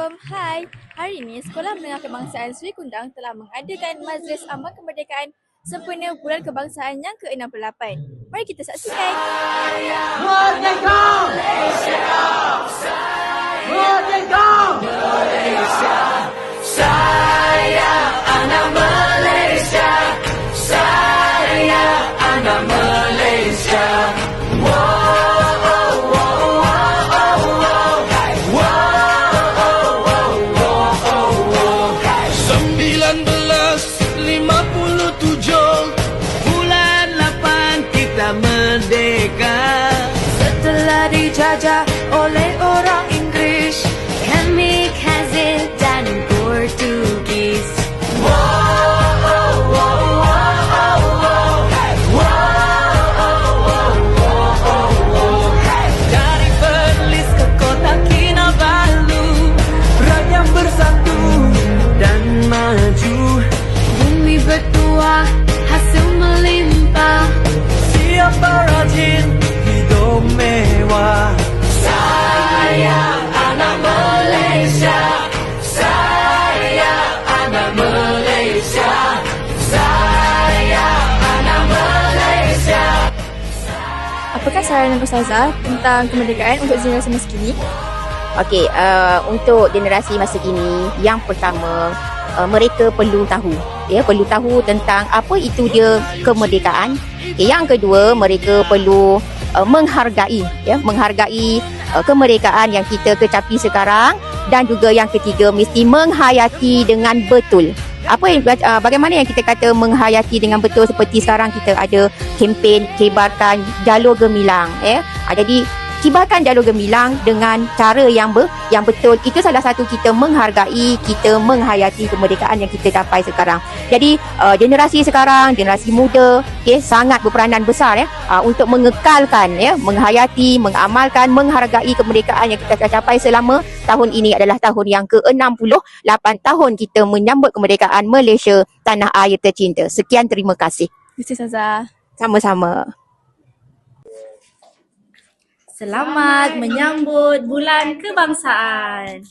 Assalamualaikum. Hai. Hari ini Sekolah Menengah Kebangsaan Seri Kundang telah mengadakan Majlis Amal Kemerdekaan sempena Bulan Kebangsaan yang ke-68. Mari kita saksikan. Merdeka! Merdeka! Malaysia. Saya anak Malaysia. Saya anak Malaysia. Bulan 8 kita merdeka. Setelah dijajah oleh orang Inggris, kami Kazil dan Portugis. Dari Perlis ke kota Kinabalu, rakyat bersatu dan maju. Bumi bertuah, hasil melimpah. Siapa rajin, hidup mewah. Saya anak Malaysia. Saya anak Malaysia. Saya anak Malaysia. Apakah saranan Ustazah tentang kemerdekaan untuk generasi masa kini? Okey, untuk generasi masa kini, yang pertama, mereka perlu tahu, perlu tahu tentang apa itu dia kemerdekaan. Yang kedua, mereka perlu menghargai kemerdekaan yang kita kecapi sekarang, dan juga yang ketiga, mesti menghayati dengan betul. Bagaimana yang kita kata menghayati dengan betul, seperti sekarang kita ada kempen kibarkan jalur gemilang, jadi kibarkan jalur gemilang dengan cara yang betul. Itu salah satu kita menghargai, kita menghayati kemerdekaan yang kita capai sekarang. Jadi generasi sekarang, generasi muda, sangat berperanan besar untuk mengekalkan, menghayati, mengamalkan, menghargai kemerdekaan yang kita capai selama tahun ini adalah tahun yang ke-68 tahun kita menyambut kemerdekaan Malaysia, tanah air tercinta. Sekian, terima kasih. Terima kasih Ustazah. Sama-sama. Selamat menyambut Bulan Kebangsaan.